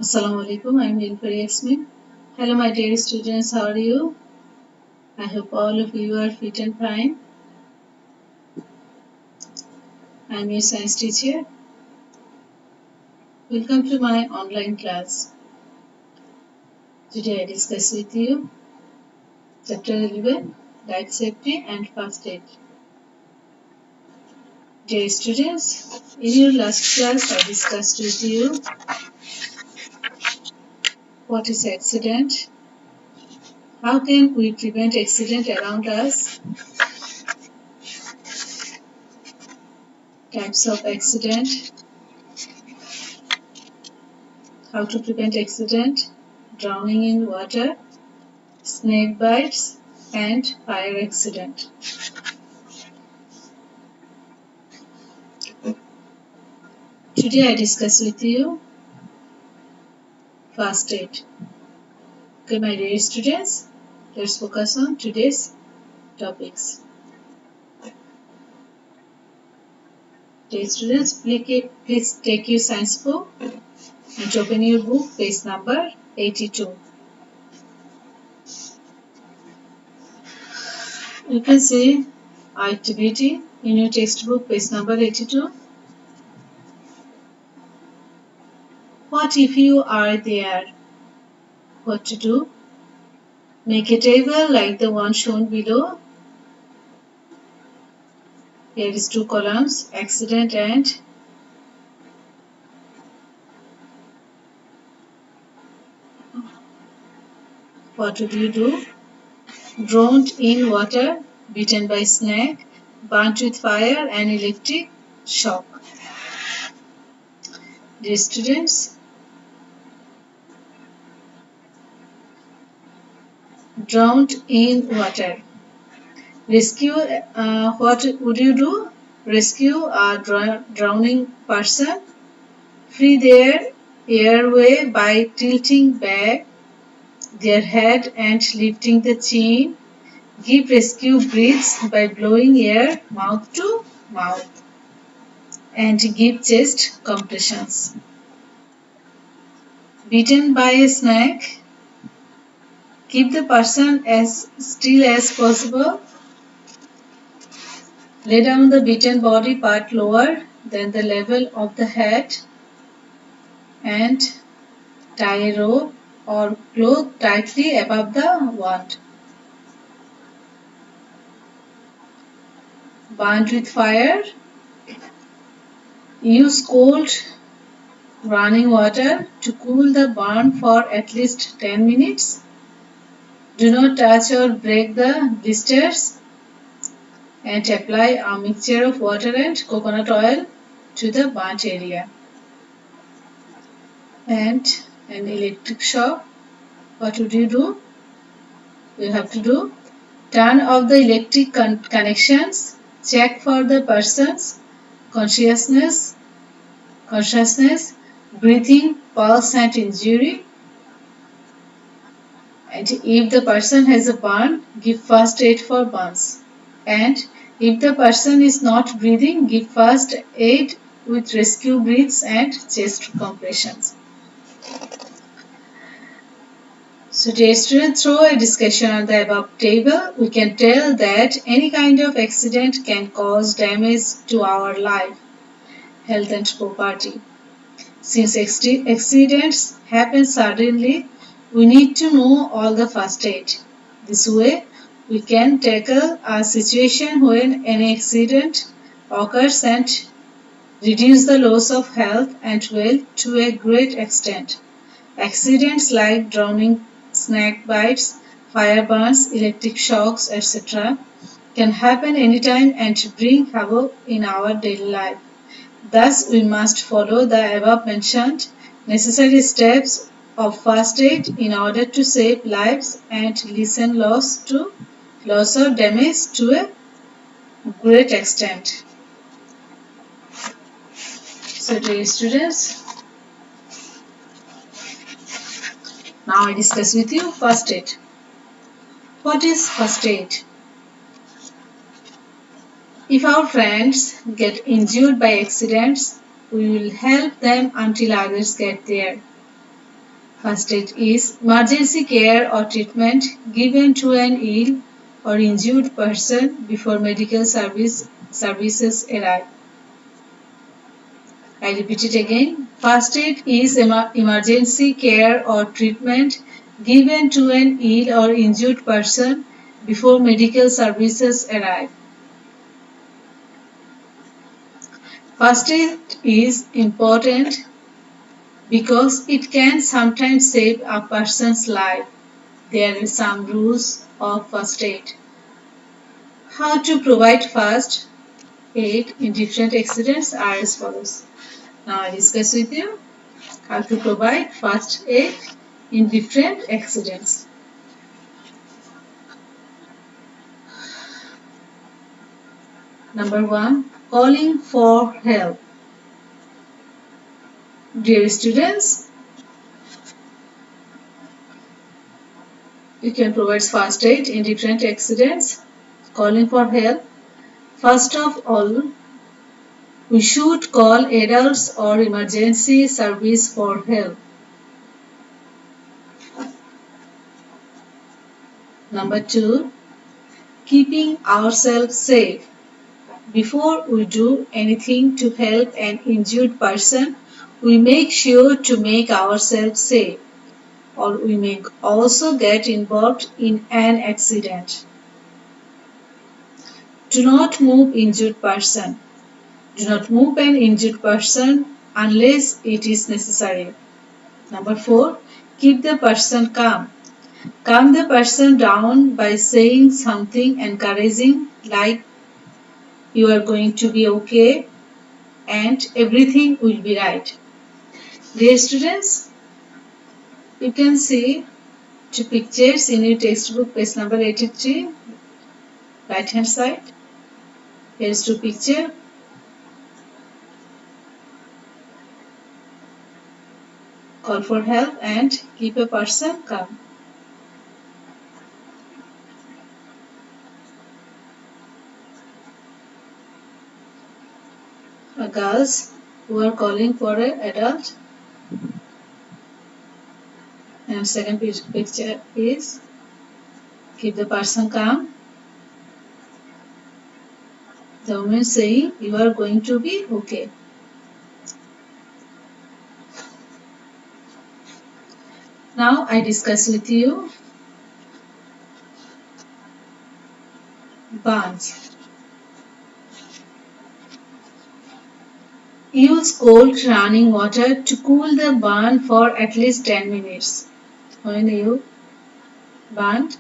Assalamu alaikum. I'm Nilpari Yasmin. Hello, my dear students. How are you? I hope all of you are fit and fine. I'm your science teacher. Welcome to my online class. Today I discuss with you Chapter 11, Life Safety and First Aid. Dear students, in your last class I discussed with you what is accident, how can we prevent accident around us, types of accident, how to prevent accident, drowning in water, snake bites, and fire accident. Today I discuss with you first aid. Okay, my dear students, let's focus on today's topics. Dear students, please take your science book and open your book, page number 82. You can see activity in your textbook, page number 82. What if you are there? What to do? Make a table like the one shown below. Here is two columns, accident and what would you do? Drowned in water, bitten by snake, burnt with fire and electric shock. Dear students, drowned in water. Rescue, what would you do? Rescue a drowning person. Free their airway by tilting back their head and lifting the chin. Give rescue breaths by blowing air mouth to mouth. And give chest compressions. Bitten by a snake, keep the person as still as possible. Lay down the bitten body part lower than the level of the head and tie a rope or cloth tightly above the wound. Burnt with fire, use cold running water to cool the burn for at least 10 minutes. Do not touch or break the blisters and apply a mixture of water and coconut oil to the burnt area. And an electric shock, what would you do? You have to do turn off the electric connections, check for the person's consciousness, breathing, pulse and injury. And if the person has a burn, give first aid for burns. And if the person is not breathing, give first aid with rescue breaths and chest compressions. So dear students, through a discussion on the above table, we can tell that any kind of accident can cause damage to our life, health and property. Since accidents happen suddenly, we need to know all the first aid. This way, we can tackle a situation when an accident occurs and reduce the loss of health and wealth to a great extent. Accidents like drowning, snake bites, fire burns, electric shocks, etc. can happen anytime and bring havoc in our daily life. Thus, we must follow the above mentioned necessary steps of first aid in order to save lives and lessen loss or damage to a great extent. So, dear students, now I discuss with you first aid. What is first aid? If our friends get injured by accidents, we will help them until others get there. First aid is emergency care or treatment given to an ill or injured person before medical services arrive. I repeat it again. First aid is emergency care or treatment given to an ill or injured person before medical services arrive. First aid is important because it can sometimes save a person's life. There are some rules of first aid. How to provide first aid in different accidents are as follows. Now I discuss with you how to provide first aid in different accidents. Number 1. Calling for help. Dear students, you can provide first aid in different accidents. Calling for help. First of all, we should call adults or emergency service for help. Number 2. Keeping ourselves safe. Before we do anything to help an injured person, we make sure to make ourselves safe, or we may also get involved in an accident. Do not move injured person. Do not move an injured person unless it is necessary. Number 4. Keep the person calm. Calm the person down by saying something encouraging like you are going to be okay and everything will be right. Dear students, you can see two pictures in your textbook, page number 83, right hand side. Here is two picture. Call for help and keep a person calm. Girls who are calling for an adult. And second picture is keep the person calm. The woman saying you are going to be okay. Now I discuss with you burns. Use cold running water to cool the burn for at least 10 minutes. When you burn,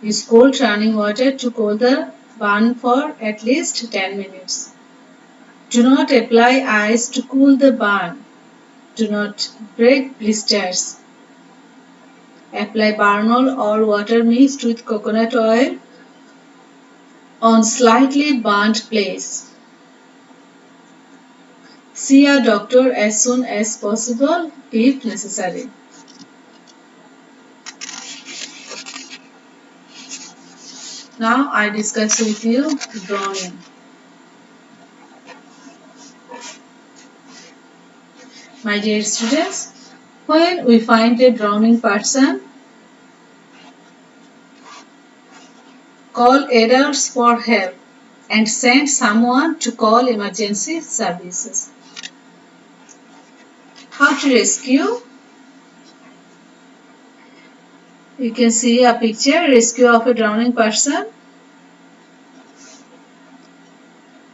use cold running water to cool the burn for at least 10 minutes. Do not apply ice to cool the burn. Do not break blisters. Apply Bernol or water mixed with coconut oil on slightly burnt place. See a doctor as soon as possible if necessary. Now I discuss with you drowning. My dear students, when we find a drowning person, call adults for help and send someone to call emergency services. How to rescue? You can see a picture, rescue of a drowning person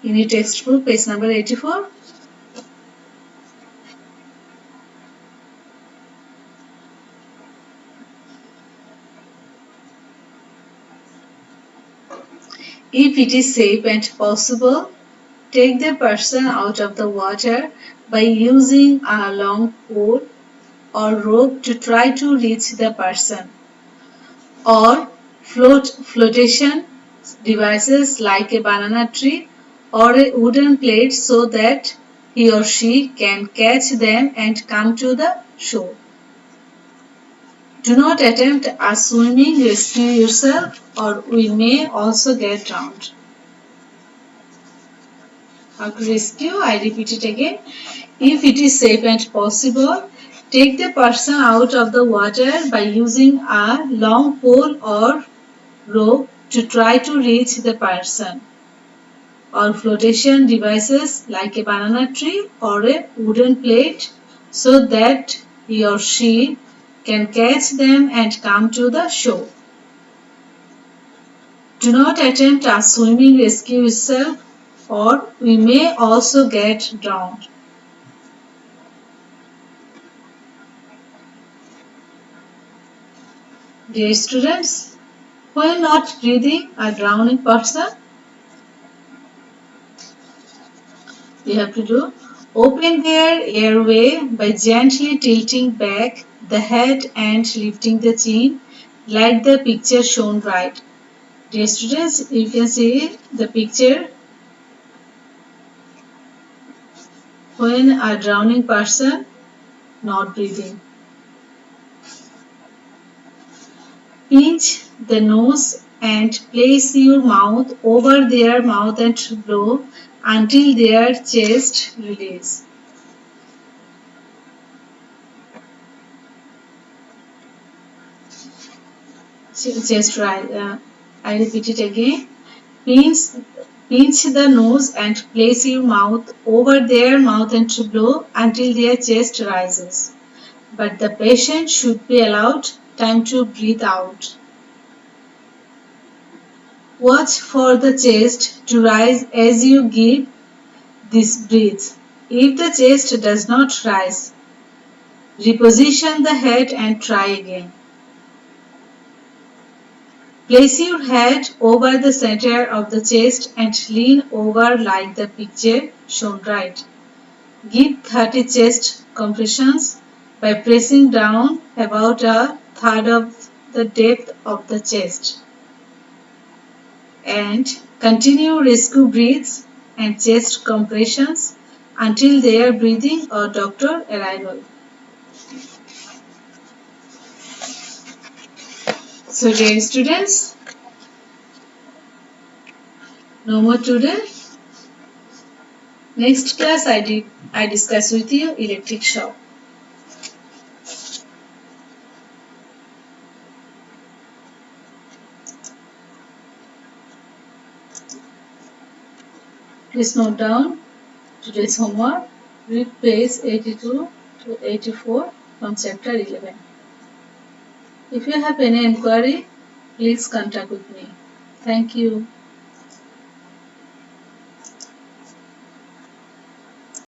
in your textbook, page number 84. If it is safe and possible, take the person out of the water by using a long pole or rope to try to reach the person, or flotation devices like a banana tree or a wooden plate so that he or she can catch them and come to the shore. Do not attempt a swimming rescue yourself or we may also get drowned. How to rescue? I repeat it again. If it is safe and possible, Take the person out of the water by using a long pole or rope to try to reach the person, or flotation devices like a banana tree or a wooden plate so that he or she can catch them and come to the shore. Do not attempt a swimming rescue yourself, or we may also get drowned. Dear students, when not breathing a drowning person, you have to do open their airway by gently tilting back the head and lifting the chin like the picture shown right. Dear students, you can see the picture when a drowning person not breathing. Pinch the nose and place your mouth over their mouth and blow until their chest release. Chest rise. I repeat it again. Pinch, pinch the nose and place your mouth over their mouth and blow until their chest rises. But the patient should be allowed time to breathe out. Watch for the chest to rise as you give this breath. If the chest does not rise, reposition the head and try again. Place your head over the center of the chest and lean over like the picture shown right. Give 30 chest compressions by pressing down about a third of the depth of the chest. And continue rescue breaths and chest compressions until their breathing or doctor arrival. So dear students, no more today. Next class I discuss with you electric shock. Please note down today's homework. Read page 82 to 84 from chapter 11. If you have any inquiry, please contact with me. Thank you.